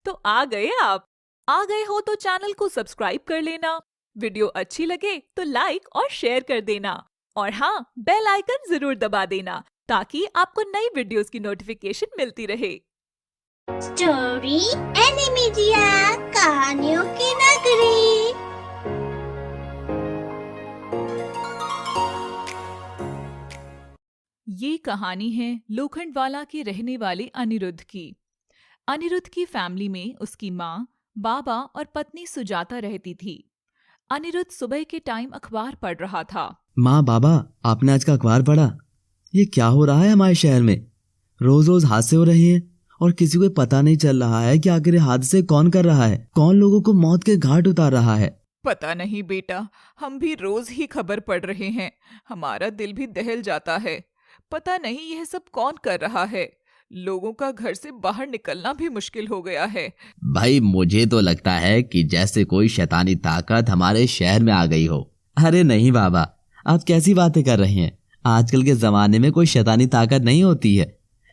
तो आ गए आप। आ गए हो तो चैनल को सब्सक्राइब कर लेना। वीडियो अच्छी लगे तो लाइक और शेयर कर देना। और हाँ, बेल आइकन जरूर दबा देना ताकि आपको नई वीडियोस की नोटिफिकेशन मिलती रहे। स्टोरी एनिमीडिया, कहानियों की नगरी। ये कहानी है लोखंडवाला के रहने वाले अनिरुद्ध की। अनिरुद्ध की फैमिली में उसकी माँ, बाबा और पत्नी सुजाता रहती थी। अनिरुद्ध सुबह के टाइम अखबार पढ़ रहा था। माँ, बाबा, आपने आज का अखबार पढ़ा? ये क्या हो रहा है हमारे शहर में? रोज रोज हादसे हो रहे हैं और किसी को पता नहीं चल रहा है कि आखिर ये हादसे कौन कर रहा है, कौन लोगों को मौत के घाट उतार रहा है। पता नहीं बेटा, हम भी रोज ही खबर पढ़ रहे हैं। हमारा दिल भी दहल जाता है। पता नहीं यह सब कौन कर रहा है। लोगों का घर से बाहर निकलना भी मुश्किल हो गया है। भाई, मुझे तो लगता है कि जैसे कोई शैतानी ताकत हमारे शहर में आ गई हो। अरे नहीं बाबा, आप कैसी बातें कर रहे हैं? आजकल के जमाने में कोई शैतानी ताकत नहीं होती है।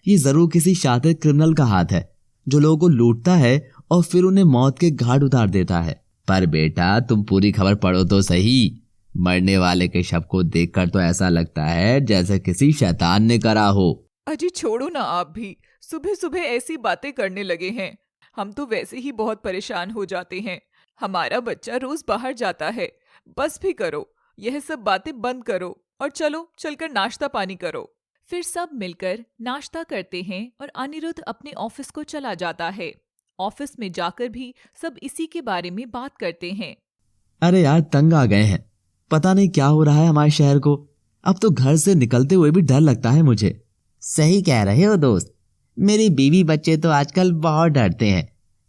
ये जरूर किसी शातिर क्रिमिनल का हाथ है जो लोगों को लूटता है और फिर उन्हें मौत के घाट उतार देता है। पर बेटा, तुम पूरी खबर पढ़ो तो सही। मरने वाले के शव को देखकर तो ऐसा लगता है जैसे किसी शैतान ने करा हो। अजी छोड़ो ना, आप भी सुबह सुबह ऐसी बातें करने लगे हैं। हम तो वैसे ही बहुत परेशान हो जाते हैं। हमारा बच्चा रोज बाहर जाता है। बस भी करो, यह सब बातें बंद करो और चलो चलकर नाश्ता पानी करो। फिर सब मिलकर नाश्ता करते हैं और अनिरुद्ध अपने ऑफिस को चला जाता है। ऑफिस में जाकर भी सब इसी के बारे में बात करते हैं। अरे यार, तंग आ गए हैं। पता नहीं क्या हो रहा है हमारे शहर को। अब तो घर से निकलते हुए भी डर लगता है मुझे। सही कह रहे हो दोस्त। मेरी बीवी बच्चे तो आजकल बहुत डरते हैं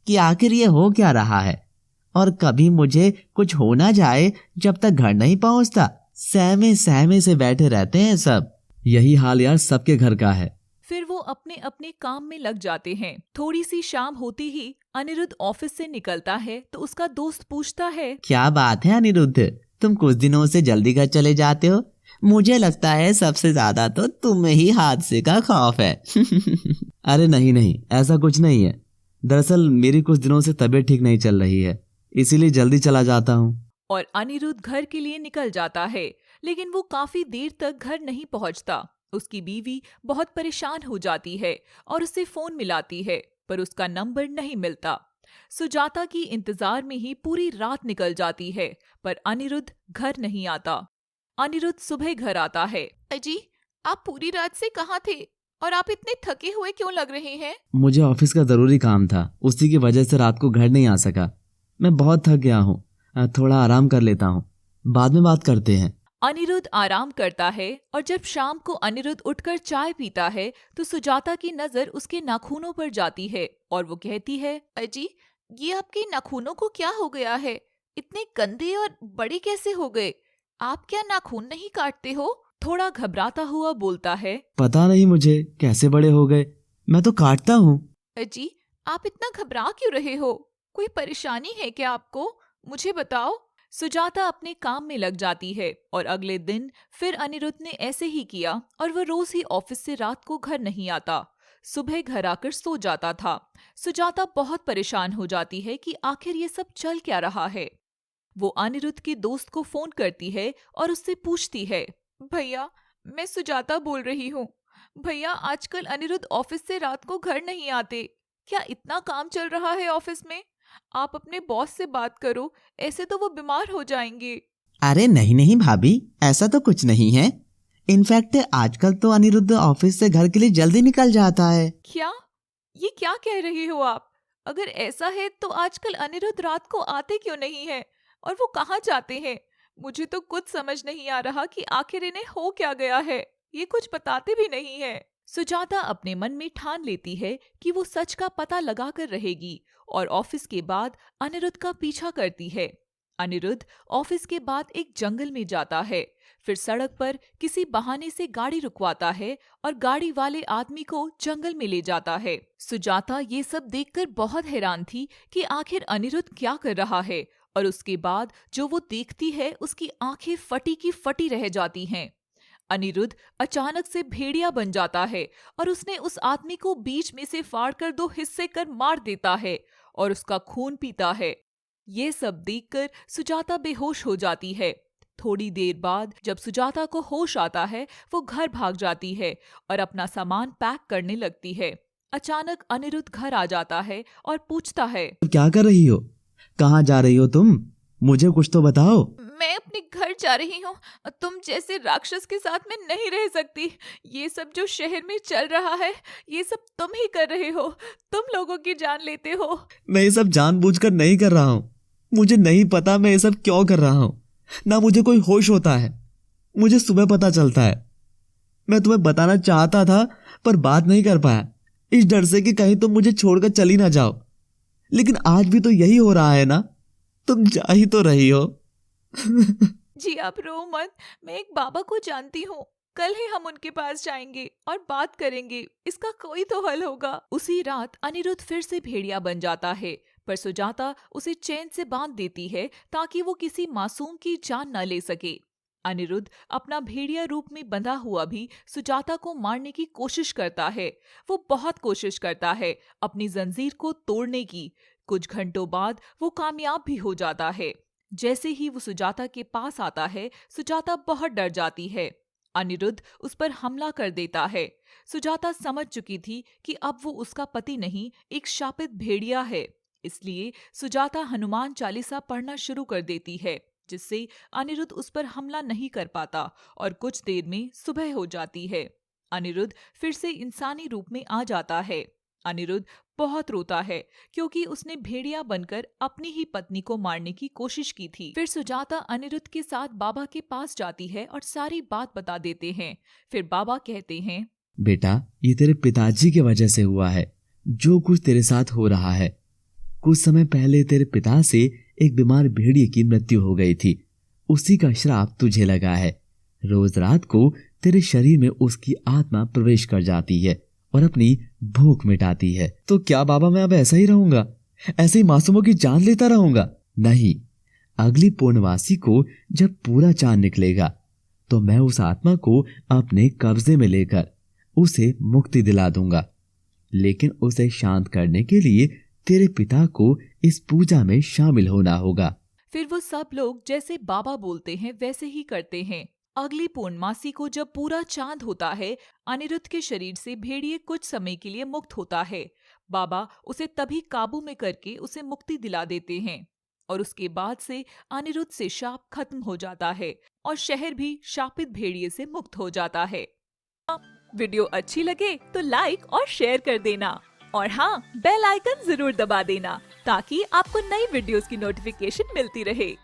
कि आखिर ये हो क्या रहा है, और कभी मुझे कुछ हो ना जाए जब तक घर नहीं पहुंचता। सहमे सहमे से बैठे रहते हैं सब। यही हाल यार सबके घर का है। फिर वो अपने अपने काम में लग जाते हैं। थोड़ी सी शाम होती ही अनिरुद्ध ऑफिस से निकलता है तो उसका दोस्त पूछता है, क्या बात है अनिरुद्ध, तुम कुछ दिनों से जल्दी घर चले जाते हो? मुझे लगता है सबसे ज्यादा तो तुम्हें ही हादसे का खौफ है। अरे नहीं नहीं, ऐसा कुछ नहीं है। दरअसल मेरी कुछ दिनों से तबीयत ठीक नहीं चल रही है, इसीलिए जल्दी चला जाता हूँ। और अनिरुद्ध घर के लिए निकल जाता है। लेकिन वो काफी देर तक घर नहीं पहुंचता। उसकी बीवी बहुत परेशान हो जाती है और उसे फोन मिलाती है, पर उसका नंबर नहीं मिलता। सुजाता की इंतजार में ही पूरी रात निकल जाती है, पर अनिरुद्ध घर नहीं आता। अनिरुद्ध सुबह घर आता है। अजी, आप पूरी रात से कहाँ थे और आप इतने थके हुए क्यों लग रहे हैं? मुझे ऑफिस का जरूरी काम था, उसी की वजह से रात को घर नहीं आ सका। मैं बहुत थक गया हूँ, थोड़ा आराम कर लेता हूँ, बाद में बात करते हैं। अनिरुद्ध आराम करता है और जब शाम को अनिरुद्ध उठकर चाय पीता है तो सुजाता की नजर उसके नाखूनों पर जाती है और वो कहती है, अजी, ये आपके नाखूनों को क्या हो गया है? इतने गंदे और बड़े कैसे हो गए? आप क्या नाखून नहीं काटते हो? थोड़ा घबराता हुआ बोलता है, पता नहीं मुझे कैसे बड़े हो गए, मैं तो काटता हूँ। अजी, आप इतना घबरा क्यों रहे हो? कोई परेशानी है क्या आपको? मुझे बताओ। सुजाता अपने काम में लग जाती है और अगले दिन फिर अनिरुद्ध ने ऐसे ही किया और वह रोज ही ऑफिस से रात को घर नहीं आता। सुबह घर आकर सो जाता था। सुजाता बहुत परेशान हो जाती है कि आखिर ये सब चल क्या रहा है। वो अनिरुद्ध के दोस्त को फोन करती है और उससे पूछती है, भैया, मैं सुजाता बोल रही हूँ। भैया, आजकल अनिरुद्ध ऑफिस से रात को घर नहीं आते। क्या इतना काम चल रहा है ऑफिस में? आप अपने बॉस से बात करो, ऐसे तो वो बीमार हो जाएंगे। अरे नहीं नहीं भाभी, ऐसा तो कुछ नहीं है। इनफैक्ट आजकल तो अनिरुद्ध ऑफिस से घर के लिए जल्दी निकल जाता है। क्या? ये क्या कह रहे हो आप? अगर ऐसा है तो आजकल अनिरुद्ध रात को आते क्यों नहीं है और वो कहाँ जाते हैं? मुझे तो कुछ समझ नहीं आ रहा कि आखिर इन्हें हो क्या गया है। ये कुछ बताते भी नहीं है। सुजाता अपने मन में ठान लेती है कि वो सच का पता लगा कर रहेगी और ऑफिस के बाद अनिरुद्ध का पीछा करती है। अनिरुद्ध ऑफिस के बाद एक जंगल में जाता है। फिर सड़क पर किसी बहाने से गाड़ी रुकवाता है और गाड़ी वाले आदमी को जंगल में ले जाता है। सुजाता ये सब देखकर बहुत हैरान थी कि आखिर अनिरुद्ध क्या कर रहा है, और उसके बाद जो वो देखती है उसकी आंखें फटी की फटी रह जाती हैं। अनिरुद्ध अचानक से भेड़िया बन जाता है और उसने उस आदमी को बीच में से फाड़कर 2 हिस्से कर मार देता है और उसका खून पीता है। ये सब देखकर सुजाता बेहोश हो जाती है। थोड़ी देर बाद जब सुजाता को होश आता है, वो घर भाग जाती है और अपना सामान पैक करने लगती है। अचानक अनिरुद्ध घर आ जाता है और पूछता है, क्या कर रही हो? कहाँ जा रही हो तुम? मुझे कुछ तो बताओ। मैं अपने घर जा रही हूँ। तुम जैसे राक्षस के साथ मैं नहीं रह सकती। ये सब जो शहर में चल रहा है, ये सब तुम ही कर रहे हो। तुम लोगों की जान लेते हो। मैं ये सब जानबूझकर नहीं कर रहा हूँ। मुझे नहीं पता मैं ये सब क्यों कर रहा हूँ। ना मुझे कोई होश होता है। मुझे सुबह पता चलता है। मैं तुम्हें बताना चाहता था पर बात नहीं कर पाया, इस डर से कि कहीं तुम मुझे छोड़कर चली ना जाओ। लेकिन आज भी तो यही हो रहा है ना। तुम जा ही तो रही हो। जी आप रो मत। मैं एक बाबा को जानती हूँ। कल ही हम उनके पास जाएंगे और बात करेंगे। इसका कोई तो हल होगा। उसी रात अनिरुद्ध फिर से भेड़िया बन जाता है, पर सुजाता उसे चैन से बांध देती है ताकि वो किसी मासूम की जान न ले सके। अनिरुद्ध अपना भेड़िया रूप में बंधा हुआ भी सुजाता को मारने की कोशिश करता है। वो बहुत कोशिश करता है अपनी जंजीर को तोड़ने की। कुछ घंटों बाद वो कामयाब भी हो जाता है। जैसे ही वो सुजाता के पास आता है, सुजाता बहुत डर जाती है। अनिरुद्ध उस पर हमला कर देता है। सुजाता समझ चुकी थी कि अब वो उसका पति नहीं, एक शापित भेड़िया है। इसलिए सुजाता हनुमान चालीसा पढ़ना शुरू कर देती है, जिससे अनिरुद्ध उस पर हमला नहीं कर पाता और कुछ देर में सुबह हो जाती है। अनिरुद्ध फिर से इंसानी रूप में आ जाता है। अनिरुद्ध बहुत रोता है क्योंकि उसने भेड़िया बनकर अपनी ही पत्नी को मारने की कोशिश की थी। फिर सुजाता अनिरुद्ध के साथ बाबा के पास जाती है और सारी बात बता देते हैं। फिर बाबा कहते हैं, बेटा, ये तेरे पिताजी की वजह से हुआ है जो कुछ तेरे साथ हो रहा है। कुछ समय पहले तेरे पिता से एक बीमार भेड़िए की मृत्यु हो गई थी। उसी का श्राप तुझे लगा है। रोज रात को तेरे शरीर में उसकी आत्मा प्रवेश कर जाती है और अपनी भूख मिटाती है। तो क्या बाबा मैं अब ऐसा ही रहूंगा? ऐसे ही मासूमों की जान लेता रहूंगा? नहीं, अगली पूर्णवासी को जब पूरा चांद निकलेगा तो मैं उस आत्मा को अपने कब्जे में लेकर उसे मुक्ति दिला दूंगा। लेकिन उसे शांत करने के लिए तेरे पिता को इस पूजा में शामिल होना होगा। फिर वो सब लोग जैसे बाबा बोलते हैं वैसे ही करते हैं। अगली पूर्णमासी को जब पूरा चांद होता है, अनिरुद्ध के शरीर से भेड़िए कुछ समय के लिए मुक्त होता है। बाबा उसे तभी काबू में करके उसे मुक्ति दिला देते हैं और उसके बाद से अनिरुद्ध से शाप खत्म हो जाता है और शहर भी शापित भेड़िए से मुक्त हो जाता है। वीडियो अच्छी लगे तो लाइक और शेयर कर देना और हाँ, बेल आइकन जरूर दबा देना ताकि आपको नई वीडियोस की नोटिफिकेशन मिलती रहे।